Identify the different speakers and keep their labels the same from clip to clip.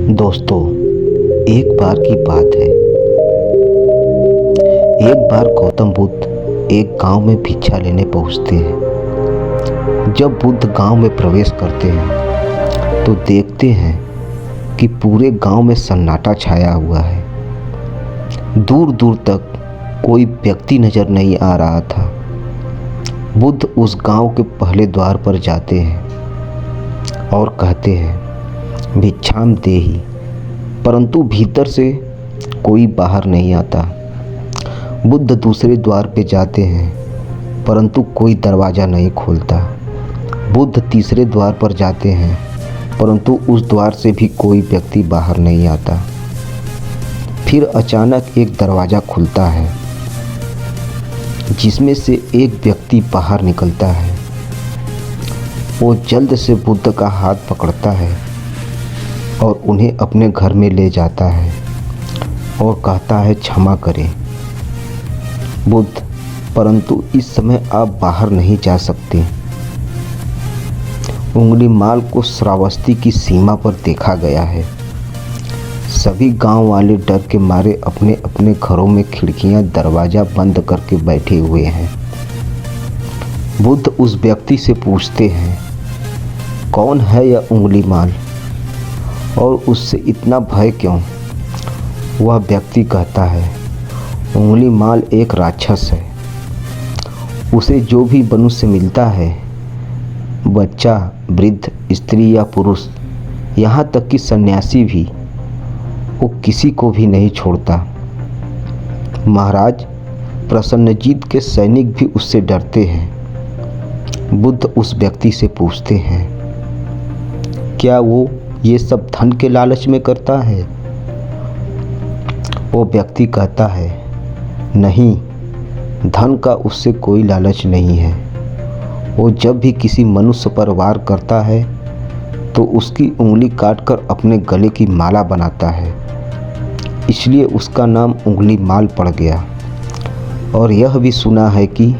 Speaker 1: दोस्तों, एक बार की बात है। एक बार गौतम बुद्ध एक गांव में भिक्षा लेने पहुंचते हैं। जब बुद्ध गांव में प्रवेश करते हैं तो देखते हैं कि पूरे गांव में सन्नाटा छाया हुआ है। दूर दूर तक कोई व्यक्ति नजर नहीं आ रहा था। बुद्ध उस गांव के पहले द्वार पर जाते हैं और कहते हैं, भिक्षाम देहि, परंतु भीतर से कोई बाहर नहीं आता। बुद्ध दूसरे द्वार पे जाते हैं परंतु कोई दरवाज़ा नहीं खोलता। बुद्ध तीसरे द्वार पर जाते हैं परंतु उस द्वार से भी कोई व्यक्ति बाहर नहीं आता। फिर अचानक एक दरवाज़ा खुलता है जिसमें से एक व्यक्ति बाहर निकलता है। वो जल्द से बुद्ध का हाथ पकड़ता है और उन्हें अपने घर में ले जाता है और कहता है, क्षमा करें बुद्ध, परंतु इस समय आप बाहर नहीं जा सकते। उंगलीमाल को श्रावस्ती की सीमा पर देखा गया है। सभी गांव वाले डर के मारे अपने अपने घरों में खिड़कियां दरवाज़ा बंद करके बैठे हुए हैं। बुद्ध उस व्यक्ति से पूछते हैं, कौन है यह उंगलीमाल और उससे इतना भय क्यों? वह व्यक्ति कहता है, उंगलीमाल एक राक्षस है। उसे जो भी मनुष्य मिलता है, बच्चा, वृद्ध, स्त्री या पुरुष, यहाँ तक कि सन्यासी भी, वो किसी को भी नहीं छोड़ता। महाराज प्रसन्नजीत के सैनिक भी उससे डरते हैं। बुद्ध उस व्यक्ति से पूछते हैं, क्या वो ये सब धन के लालच में करता है? वो व्यक्ति कहता है, नहीं, धन का उससे कोई लालच नहीं है। वो जब भी किसी मनुष्य पर वार करता है तो उसकी उंगली काटकर अपने गले की माला बनाता है, इसलिए उसका नाम उंगलीमाल पड़ गया। और यह भी सुना है कि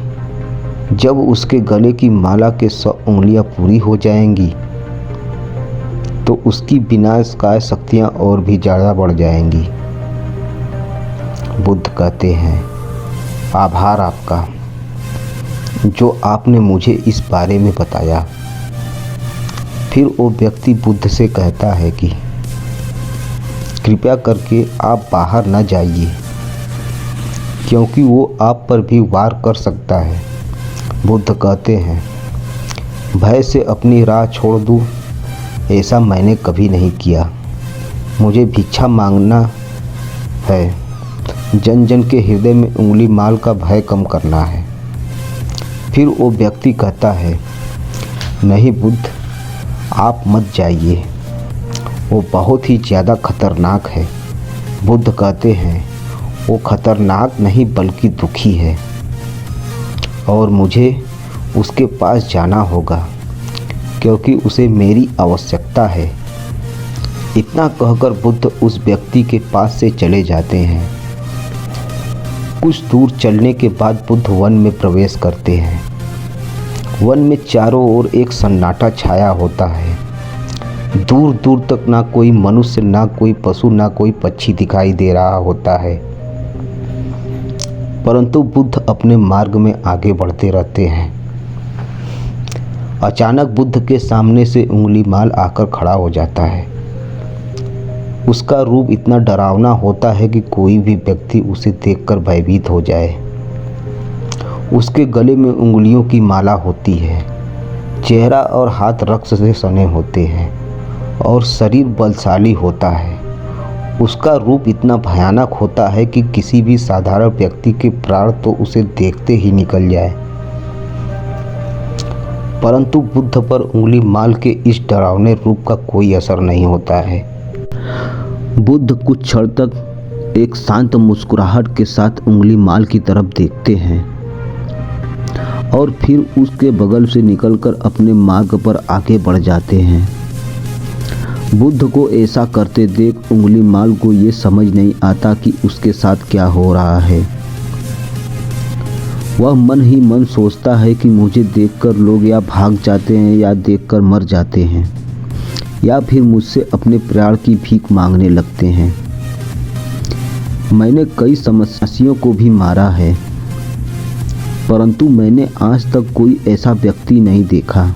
Speaker 1: जब उसके गले की माला के 100 उंगलियां पूरी हो जाएंगी तो उसकी विनाशकारी शक्तियाँ और भी ज़्यादा बढ़ जाएंगी। बुद्ध कहते हैं, आभार आपका जो आपने मुझे इस बारे में बताया। फिर वो व्यक्ति बुद्ध से कहता है कि कृपया करके आप बाहर न जाइए, क्योंकि वो आप पर भी वार कर सकता है। बुद्ध कहते हैं, भय से अपनी राह छोड़ दूँ, ऐसा मैंने कभी नहीं किया। मुझे भिक्षा मांगना है, जन जन के हृदय में उंगलीमाल का भय कम करना है। फिर वो व्यक्ति कहता है, नहीं बुद्ध, आप मत जाइए, वो बहुत ही ज़्यादा खतरनाक है। बुद्ध कहते हैं, वो खतरनाक नहीं बल्कि दुखी है और मुझे उसके पास जाना होगा क्योंकि उसे मेरी आवश्यकता है। इतना कहकर बुद्ध उस व्यक्ति के पास से चले जाते हैं। कुछ दूर चलने के बाद बुद्ध वन में प्रवेश करते हैं। वन में चारों ओर एक सन्नाटा छाया होता है। दूर दूर तक ना कोई मनुष्य, ना कोई पशु, ना कोई पक्षी दिखाई दे रहा होता है, परंतु बुद्ध अपने मार्ग में आगे बढ़ते रहते हैं। अचानक बुद्ध के सामने से उंगलीमाल आकर खड़ा हो जाता है। उसका रूप इतना डरावना होता है कि कोई भी व्यक्ति उसे देखकर भयभीत हो जाए। उसके गले में उंगलियों की माला होती है, चेहरा और हाथ रक्त से सने होते हैं और शरीर बलशाली होता है। उसका रूप इतना भयानक होता है कि किसी भी साधारण व्यक्ति के प्राण तो उसे देखते ही निकल जाए, परंतु बुद्ध पर उंगलीमाल के इस डरावने रूप का कोई असर नहीं होता है। बुद्ध कुछ क्षण तक एक शांत मुस्कुराहट के साथ उंगलीमाल की तरफ देखते हैं और फिर उसके बगल से निकलकर अपने मार्ग पर आगे बढ़ जाते हैं। बुद्ध को ऐसा करते देख उंगलीमाल को ये समझ नहीं आता कि उसके साथ क्या हो रहा है। वह मन ही मन सोचता है कि मुझे देखकर लोग या भाग जाते हैं या देखकर मर जाते हैं। या फिर मुझसे अपने प्राण की भीख मांगने लगते हैं। मैंने कई समस्याओं को भी मारा है, परंतु मैंने आज तक कोई ऐसा व्यक्ति नहीं देखा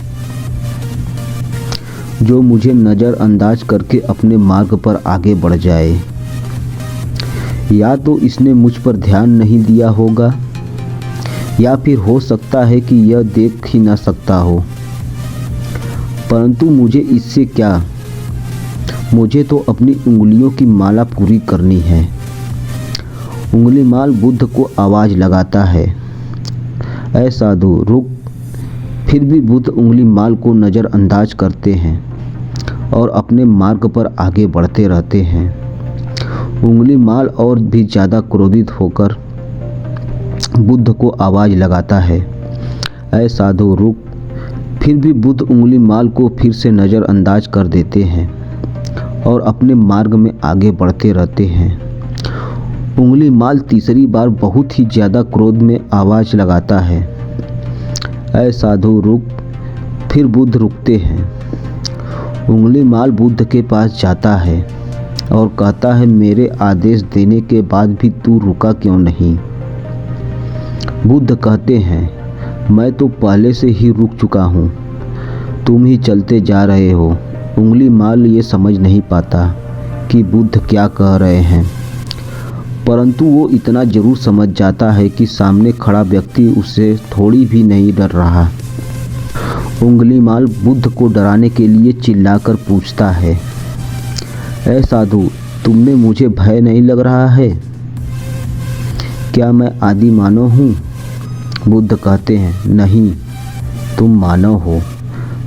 Speaker 1: जो मुझे नज़रअंदाज करके अपने मार्ग पर आगे बढ़ जाए। या तो इसने मुझ पर ध्यान नहीं दिया होगा, या फिर हो सकता है कि यह देख ही ना सकता हो। परंतु मुझे इससे क्या, मुझे तो अपनी उंगलियों की माला पूरी करनी है। उंगलीमाल बुद्ध को आवाज़ लगाता है, ऐ साधु रुक। फिर भी बुद्ध उंगलीमाल को नज़रअंदाज करते हैं और अपने मार्ग पर आगे बढ़ते रहते हैं। उंगलीमाल और भी ज़्यादा क्रोधित होकर बुद्ध को आवाज़ लगाता है, ऐ साधु रुक। फिर भी बुद्ध उंगलीमाल को फिर से नज़रअंदाज कर देते हैं और अपने मार्ग में आगे बढ़ते रहते हैं। उंगलीमाल तीसरी बार बहुत ही ज़्यादा क्रोध में आवाज़ लगाता है, ऐ साधु रुक। फिर बुद्ध रुकते हैं। उंगलीमाल बुद्ध के पास जाता है और कहता है, मेरे आदेश देने के बाद भी तू रुका क्यों नहीं? बुद्ध कहते हैं, मैं तो पहले से ही रुक चुका हूँ, तुम ही चलते जा रहे हो। उंगलीमाल ये समझ नहीं पाता कि बुद्ध क्या कह रहे हैं, परंतु वो इतना ज़रूर समझ जाता है कि सामने खड़ा व्यक्ति उससे थोड़ी भी नहीं डर रहा। उंगलीमाल बुद्ध को डराने के लिए चिल्लाकर पूछता है, ऐ साधु तुमने मुझे भय नहीं लग रहा है? क्या मैं आदि मानव हूँ? बुद्ध कहते हैं, नहीं, तुम मानव हो।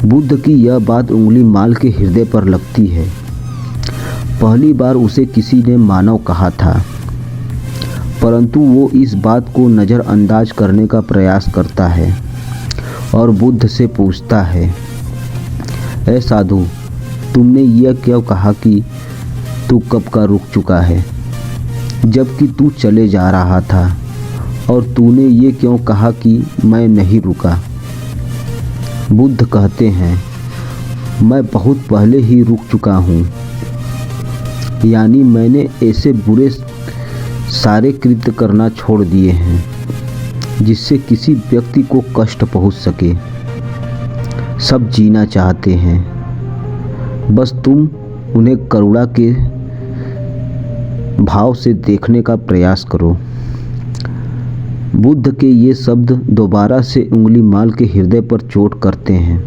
Speaker 1: बुद्ध की यह बात उंगलीमाल के हृदय पर लगती है। पहली बार उसे किसी ने मानव कहा था, परंतु वो इस बात को नज़रअंदाज करने का प्रयास करता है और बुद्ध से पूछता है, ऐ साधु तुमने यह क्यों कहा कि तू कब का रुक चुका है, जबकि तू चले जा रहा था? और तूने ये क्यों कहा कि मैं नहीं रुका? बुद्ध कहते हैं, मैं बहुत पहले ही रुक चुका हूँ। यानी मैंने ऐसे बुरे सारे कृत्य करना छोड़ दिए हैं जिससे किसी व्यक्ति को कष्ट पहुँच सके। सब जीना चाहते हैं, बस तुम उन्हें करुणा के भाव से देखने का प्रयास करो। बुद्ध के ये शब्द दोबारा से उंगलीमाल के हृदय पर चोट करते हैं,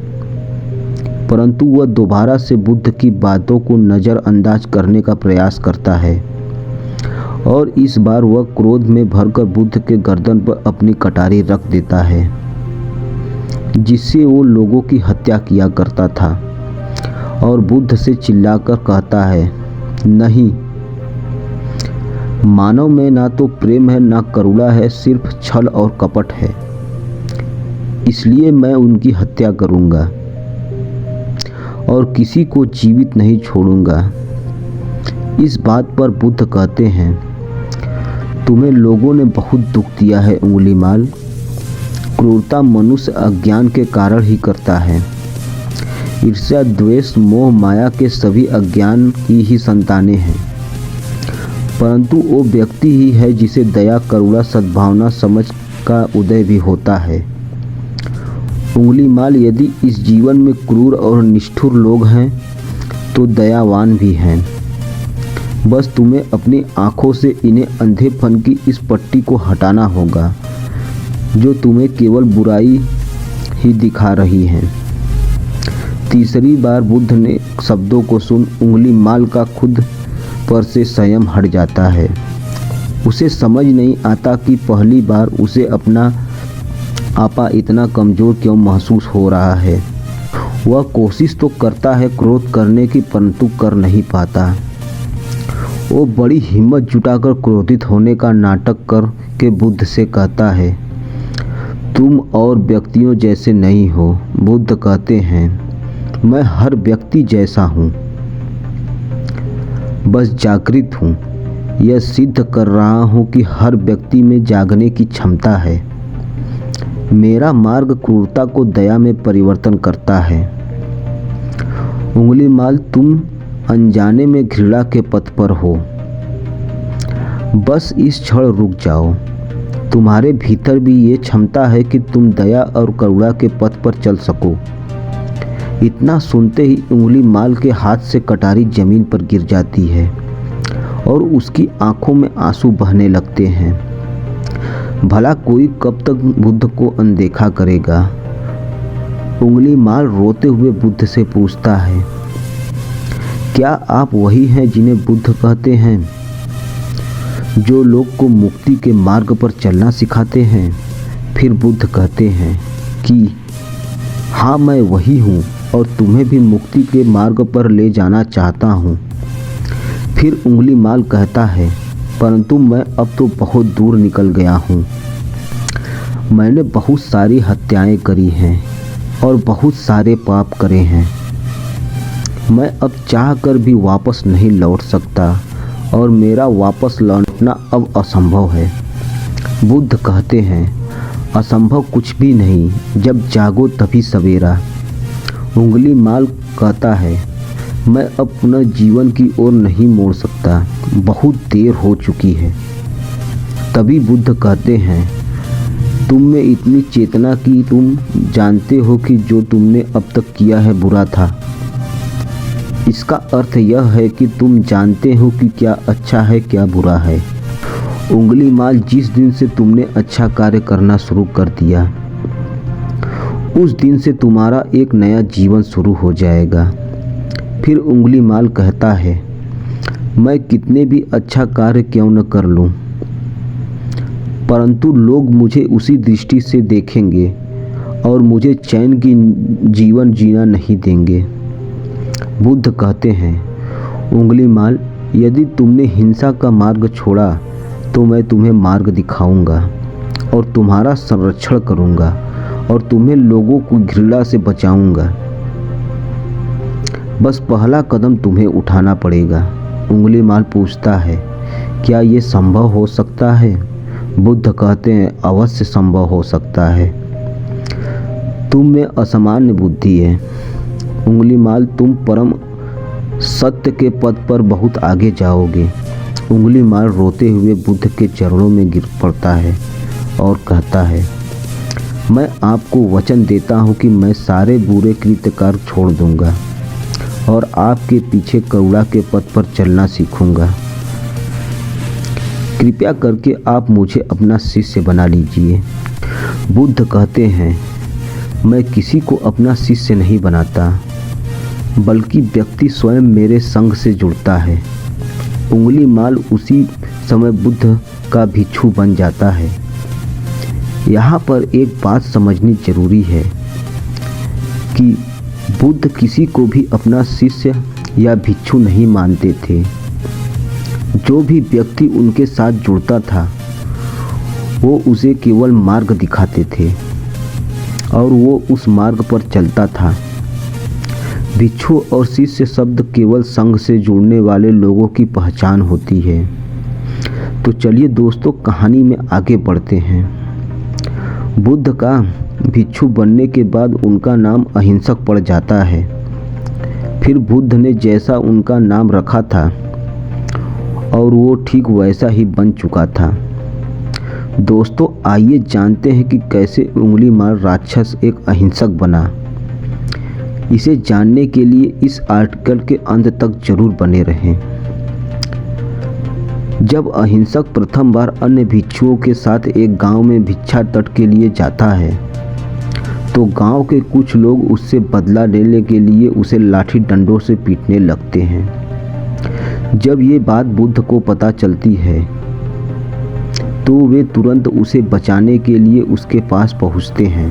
Speaker 1: परंतु वह दोबारा से बुद्ध की बातों को नज़रअंदाज करने का प्रयास करता है और इस बार वह क्रोध में भरकर बुद्ध के गर्दन पर अपनी कटारी रख देता है, जिससे वो लोगों की हत्या किया करता था। और बुद्ध से चिल्लाकर कहता है, नहीं, मानव में ना तो प्रेम है ना करुणा है, सिर्फ छल और कपट है। इसलिए मैं उनकी हत्या करूंगा और किसी को जीवित नहीं छोड़ूंगा। इस बात पर बुद्ध कहते हैं, तुम्हें लोगों ने बहुत दुख दिया है उंगलीमाल। क्रूरता मनुष्य अज्ञान के कारण ही करता है। ईर्ष्या, द्वेष, मोह, माया के सभी अज्ञान की ही संतानें हैं, परंतु वो व्यक्ति ही है जिसे दया, करुणा, सद्भावना, समझ का उदय भी होता है। उंगलीमाल यदि इस जीवन में क्रूर और निष्ठुर लोग हैं तो दयावान भी हैं। बस तुम्हें अपनी आँखों से इन्हें अंधेपन की इस पट्टी को हटाना होगा जो तुम्हें केवल बुराई ही दिखा रही है। तीसरी बार बुद्ध ने शब्दों को सुन उंगलीमाल का खुद पर से संयम हट जाता है। उसे समझ नहीं आता कि पहली बार उसे अपना आपा इतना कमज़ोर क्यों महसूस हो रहा है। वह कोशिश तो करता है क्रोध करने की, परंतु कर नहीं पाता। वो बड़ी हिम्मत जुटाकर क्रोधित होने का नाटक कर के बुद्ध से कहता है, तुम और व्यक्तियों जैसे नहीं हो। बुद्ध कहते हैं, मैं हर व्यक्ति जैसा हूँ, बस जागृत हूँ। यह सिद्ध कर रहा हूँ कि हर व्यक्ति में जागने की क्षमता है। मेरा मार्ग क्रूरता को दया में परिवर्तन करता है। उंगलीमाल, तुम अनजाने में घृणा के पथ पर हो। बस इस क्षण रुक जाओ। तुम्हारे भीतर भी ये क्षमता है कि तुम दया और करुणा के पथ पर चल सको। इतना सुनते ही उंगलीमाल के हाथ से कटारी जमीन पर गिर जाती है और उसकी आंखों में आंसू बहने लगते हैं। भला कोई कब तक बुद्ध को अनदेखा करेगा। उंगलीमाल रोते हुए बुद्ध से पूछता है, क्या आप वही हैं जिन्हें बुद्ध कहते हैं, जो लोग को मुक्ति के मार्ग पर चलना सिखाते हैं? फिर बुद्ध कहते हैं कि हाँ, मैं वही हूँ और तुम्हें भी मुक्ति के मार्ग पर ले जाना चाहता हूँ। फिर उंगलीमाल कहता है, परंतु मैं अब तो बहुत दूर निकल गया हूँ। मैंने बहुत सारी हत्याएं करी हैं और बहुत सारे पाप करे हैं। मैं अब चाह कर भी वापस नहीं लौट सकता और मेरा वापस लौटना अब असंभव है। बुद्ध कहते हैं, असंभव कुछ भी नहीं, जब जागो तभी सवेरा। उंगलीमाल कहता है, मैं अब पुनः जीवन की ओर नहीं मोड़ सकता, बहुत देर हो चुकी है। तभी बुद्ध कहते हैं, तुम में इतनी चेतना कि तुम जानते हो कि जो तुमने अब तक किया है बुरा था। इसका अर्थ यह है कि तुम जानते हो कि क्या अच्छा है क्या बुरा है। उंगलीमाल, जिस दिन से तुमने अच्छा कार्य करना शुरू कर दिया, उस दिन से तुम्हारा एक नया जीवन शुरू हो जाएगा। फिर उंगलीमाल कहता है, मैं कितने भी अच्छा कार्य क्यों न कर लूं, परंतु लोग मुझे उसी दृष्टि से देखेंगे और मुझे चैन की जीवन जीना नहीं देंगे। बुद्ध कहते हैं, उंगलीमाल, यदि तुमने हिंसा का मार्ग छोड़ा तो मैं तुम्हें मार्ग दिखाऊंगा और तुम्हारा संरक्षण करूंगा और तुम्हें लोगों को घृणा से बचाऊंगा। बस पहला कदम तुम्हें उठाना पड़ेगा। उंगलीमाल पूछता है, क्या ये संभव हो सकता है? बुद्ध कहते हैं, अवश्य संभव हो सकता है। तुम में असामान्य बुद्धि है उंगलीमाल, तुम परम सत्य के पद पर बहुत आगे जाओगे। उंगलीमाल रोते हुए बुद्ध के चरणों में गिर पड़ता है और कहता है, मैं आपको वचन देता हूँ कि मैं सारे बुरे कृत्य छोड़ दूंगा और आपके पीछे करुणा के पथ पर चलना सीखूंगा। कृपया करके आप मुझे अपना शिष्य बना लीजिए। बुद्ध कहते हैं, मैं किसी को अपना शिष्य नहीं बनाता, बल्कि व्यक्ति स्वयं मेरे संग से जुड़ता है। उंगलीमाल उसी समय बुद्ध का भिक्षु बन जाता है। यहाँ पर एक बात समझनी जरूरी है कि बुद्ध किसी को भी अपना शिष्य या भिक्षु नहीं मानते थे। जो भी व्यक्ति उनके साथ जुड़ता था वो उसे केवल मार्ग दिखाते थे और वो उस मार्ग पर चलता था। भिक्षु और शिष्य शब्द केवल संघ से जुड़ने वाले लोगों की पहचान होती है। तो चलिए दोस्तों, कहानी में आगे बढ़ते हैं। बुद्ध का भिक्षु बनने के बाद उनका नाम अहिंसक पड़ जाता है। फिर बुद्ध ने जैसा उनका नाम रखा था और वो ठीक वैसा ही बन चुका था। दोस्तों, आइए जानते हैं कि कैसे उंगलीमाल राक्षस एक अहिंसक बना। इसे जानने के लिए इस आर्टिकल के अंत तक जरूर बने रहें। जब अहिंसक प्रथम बार अन्य भिक्षुओं के साथ एक गांव में भिक्षा तट के लिए जाता है तो गांव के कुछ लोग उससे बदला लेने के लिए उसे लाठी डंडों से पीटने लगते हैं। जब ये बात बुद्ध को पता चलती है तो वे तुरंत उसे बचाने के लिए उसके पास पहुंचते हैं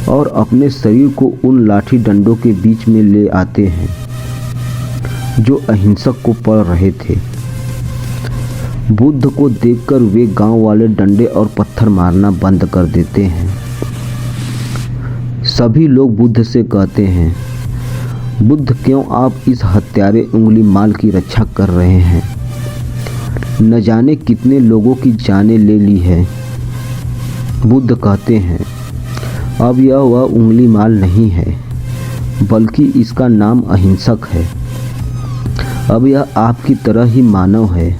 Speaker 1: और अपने शरीर को उन लाठी डंडों के बीच में ले आते हैं जो अहिंसक को पड़ रहे थे। बुद्ध को देखकर वे गांव वाले डंडे और पत्थर मारना बंद कर देते हैं। सभी लोग बुद्ध से कहते हैं, बुद्ध, क्यों आप इस हत्यारे उंगलीमाल की रक्षा कर रहे हैं? न जाने कितने लोगों की जानें ले ली है। बुद्ध कहते हैं, अब यह वह उंगलीमाल नहीं है, बल्कि इसका नाम अहिंसक है। अब यह आपकी तरह ही मानव है।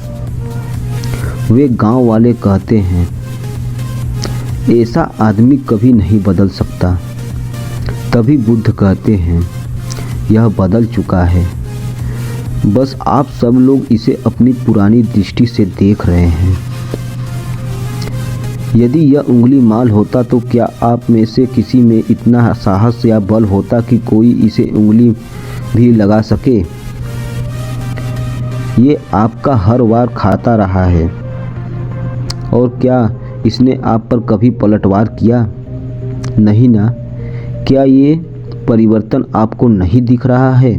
Speaker 1: वे गांव वाले कहते हैं, ऐसा आदमी कभी नहीं बदल सकता। तभी बुद्ध कहते हैं, यह बदल चुका है, बस आप सब लोग इसे अपनी पुरानी दृष्टि से देख रहे हैं। यदि यह उंगली माल होता तो क्या आप में से किसी में इतना साहस या बल होता कि कोई इसे उंगली भी लगा सके? ये आपका हर वार खाता रहा है, और क्या इसने आप पर कभी पलटवार किया? नहीं ना। क्या ये परिवर्तन आपको नहीं दिख रहा है?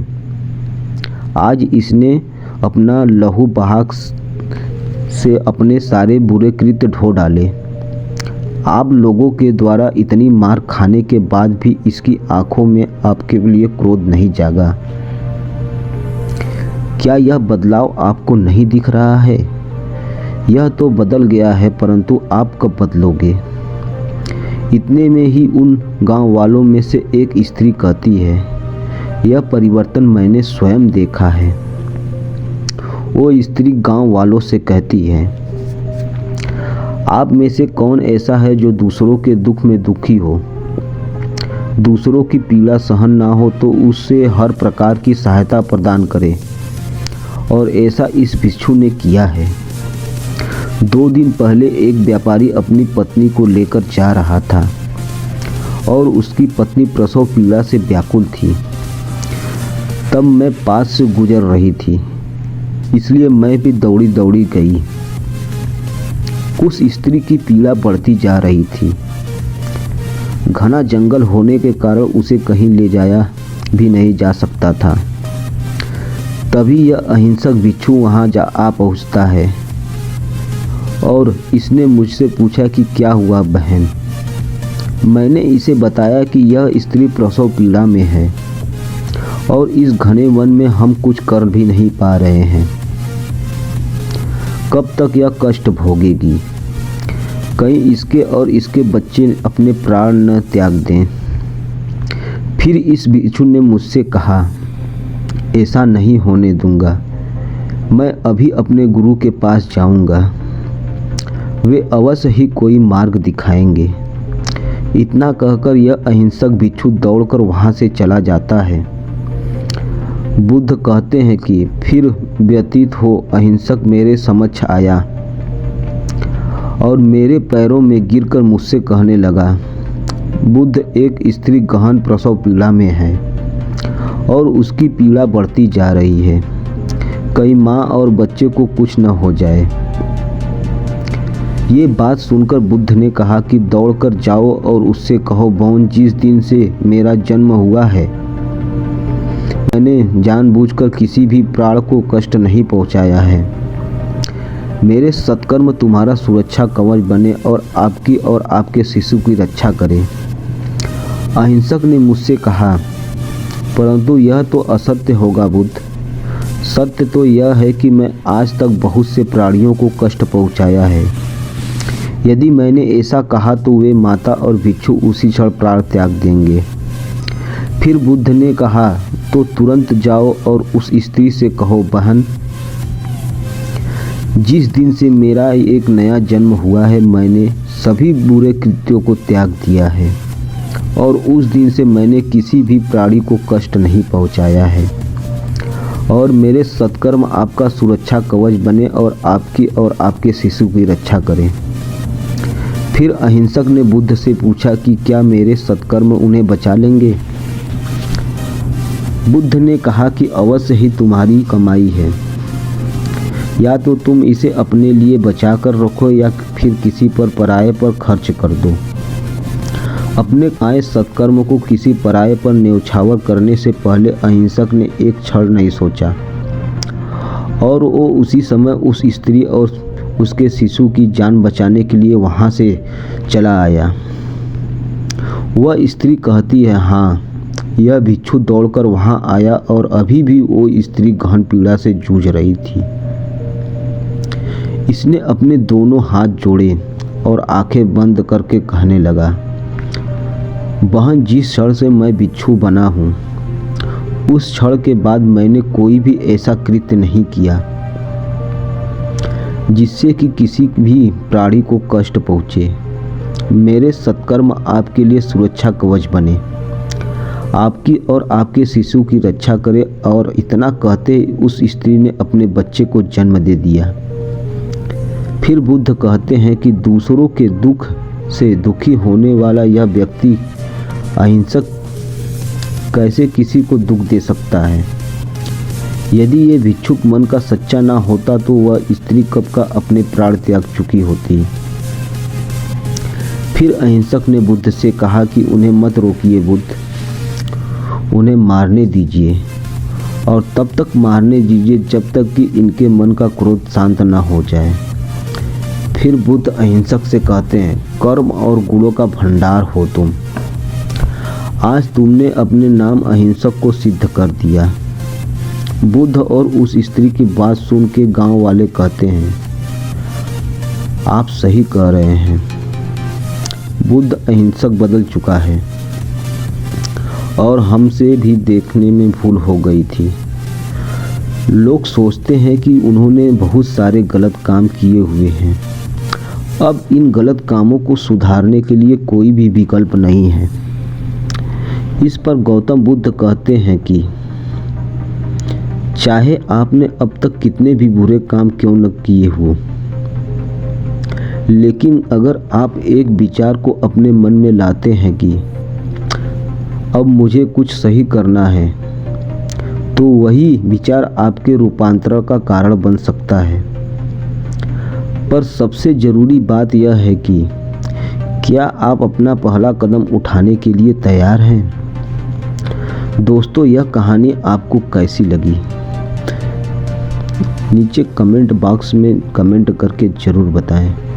Speaker 1: आज इसने अपना लहू बहा से अपने सारे बुरे कृत्य ढो डाले। आप लोगों के द्वारा इतनी मार खाने के बाद भी इसकी आंखों में आपके लिए क्रोध नहीं जागा। क्या यह बदलाव आपको नहीं दिख रहा है? यह तो बदल गया है, परंतु आप कब बदलोगे? इतने में ही उन गांव वालों में से एक स्त्री कहती है, यह परिवर्तन मैंने स्वयं देखा है। वो स्त्री गांव वालों से कहती है, आप में से कौन ऐसा है जो दूसरों के दुख में दुखी हो, दूसरों की पीड़ा सहन ना हो तो उससे हर प्रकार की सहायता प्रदान करे? और ऐसा इस भिक्षु ने किया है। 2 दिन पहले एक व्यापारी अपनी पत्नी को लेकर जा रहा था और उसकी पत्नी प्रसव पीड़ा से व्याकुल थी। तब मैं पास से गुजर रही थी, इसलिए मैं भी दौड़ी दौड़ी गई। उस स्त्री की पीड़ा बढ़ती जा रही थी। घना जंगल होने के कारण उसे कहीं ले जाया भी नहीं जा सकता था। तभी यह अहिंसक भिक्षु वहां आ पहुंचता है और इसने मुझसे पूछा कि क्या हुआ बहन। मैंने इसे बताया कि यह स्त्री प्रसव पीड़ा में है और इस घने वन में हम कुछ कर भी नहीं पा रहे हैं। कब तक यह कष्ट भोगेगी? कहीं इसके और इसके बच्चे अपने प्राण न त्याग दें। फिर इस भिक्षु ने मुझसे कहा, ऐसा नहीं होने दूंगा। मैं अभी अपने गुरु के पास जाऊंगा, वे अवश्य ही कोई मार्ग दिखाएंगे। इतना कहकर यह अहिंसक भिक्षु दौड़कर वहां से चला जाता है। बुद्ध कहते हैं कि फिर व्यतीत हो अहिंसक मेरे समक्ष आया और मेरे पैरों में गिरकर मुझसे कहने लगा, बुद्ध, एक स्त्री गहन प्रसव पीड़ा में है और उसकी पीड़ा बढ़ती जा रही है। कहीं माँ और बच्चे को कुछ न हो जाए। ये बात सुनकर बुद्ध ने कहा कि दौड़कर जाओ और उससे कहो, बौन, जिस दिन से मेरा जन्म हुआ है मैंने जानबूझकर किसी भी प्राण को कष्ट नहीं पहुंचाया है। मेरे सत्कर्म तुम्हारा सुरक्षा कवच बने और आपकी और आपके शिशु की रक्षा करे। अहिंसक ने मुझसे कहा, परंतु यह तो असत्य होगा बुद्ध। सत्य तो यह है कि मैं आज तक बहुत से प्राणियों को कष्ट पहुंचाया है। यदि मैंने ऐसा कहा तो वे माता और भिक्षु उसी क्षण प्राण त्याग देंगे। फिर बुद्ध ने कहा, तो तुरंत जाओ और उस स्त्री से कहो, बहन, जिस दिन से मेरा एक नया जन्म हुआ है मैंने सभी बुरे कृत्यों को त्याग दिया है और उस दिन से मैंने किसी भी प्राणी को कष्ट नहीं पहुंचाया है। और मेरे सत्कर्म आपका सुरक्षा कवच बने और आपकी और आपके शिशु की रक्षा करें। फिर अहिंसक ने बुद्ध से पूछा कि क्या मेरे सत्कर्म उन्हें बचा लेंगे? बुद्ध ने कहा कि अवश्य ही तुम्हारी कमाई है। या तो तुम इसे अपने लिए बचा कर रखो या फिर किसी पर पराये पर खर्च कर दो। अपने आए सत्कर्म को किसी पराये पर न्यौछावर करने से पहले अहिंसक ने एक क्षण नहीं सोचा और वो उसी समय उस स्त्री और उसके शिशु की जान बचाने के लिए वहां से चला आया। वह स्त्री कहती है, हाँ, यह भिक्षु दौड़कर वहां आया और अभी भी वो स्त्री गहन पीड़ा से जूझ रही थी। इसने अपने दोनों हाथ जोड़े और आंखें बंद करके कहने लगा, बहन, जिस क्षण से मैं भिक्षु बना हूँ उस क्षण के बाद मैंने कोई भी ऐसा कृत्य नहीं किया जिससे कि किसी भी प्राणी को कष्ट पहुँचे। मेरे सत्कर्म आपके लिए सुरक्षा कवच बने, आपकी और आपके शिशु की रक्षा करे। और इतना कहते उस स्त्री ने अपने बच्चे को जन्म दे दिया। फिर बुद्ध कहते हैं कि दूसरों के दुख से दुखी होने वाला यह व्यक्ति अहिंसक कैसे किसी को दुख दे सकता है। यदि ये भिक्षुक मन का सच्चा ना होता तो वह स्त्री कब का अपने प्राण त्याग चुकी होती। फिर अहिंसक ने बुद्ध से कहा कि उन्हें मत रोकिए बुद्ध, उन्हें मारने दीजिए और तब तक मारने दीजिए जब तक कि इनके मन का क्रोध शांत ना हो जाए। फिर बुद्ध अहिंसक से कहते हैं, कर्म और गुणों का भंडार हो तुम। आज तुमने अपने नाम अहिंसक को सिद्ध कर दिया। बुद्ध और उस स्त्री की बात सुन के गांव वाले कहते हैं, आप सही कह रहे हैं, बुद्ध अहिंसक बदल चुका है और हमसे भी देखने में भूल हो गई थी। लोग सोचते हैं कि उन्होंने बहुत सारे गलत काम किए हुए हैं। अब इन गलत कामों को सुधारने के लिए कोई भी विकल्प नहीं है। इस पर गौतम बुद्ध कहते हैं कि चाहे आपने अब तक कितने भी बुरे काम क्यों न किए हो, लेकिन अगर आप एक विचार को अपने मन में लाते हैं कि अब मुझे कुछ सही करना है, तो वही विचार आपके रूपांतरण का कारण बन सकता है। पर सबसे ज़रूरी बात यह है कि क्या आप अपना पहला कदम उठाने के लिए तैयार हैं? दोस्तों, यह कहानी आपको कैसी लगी? नीचे कमेंट बॉक्स में कमेंट करके ज़रूर बताएं।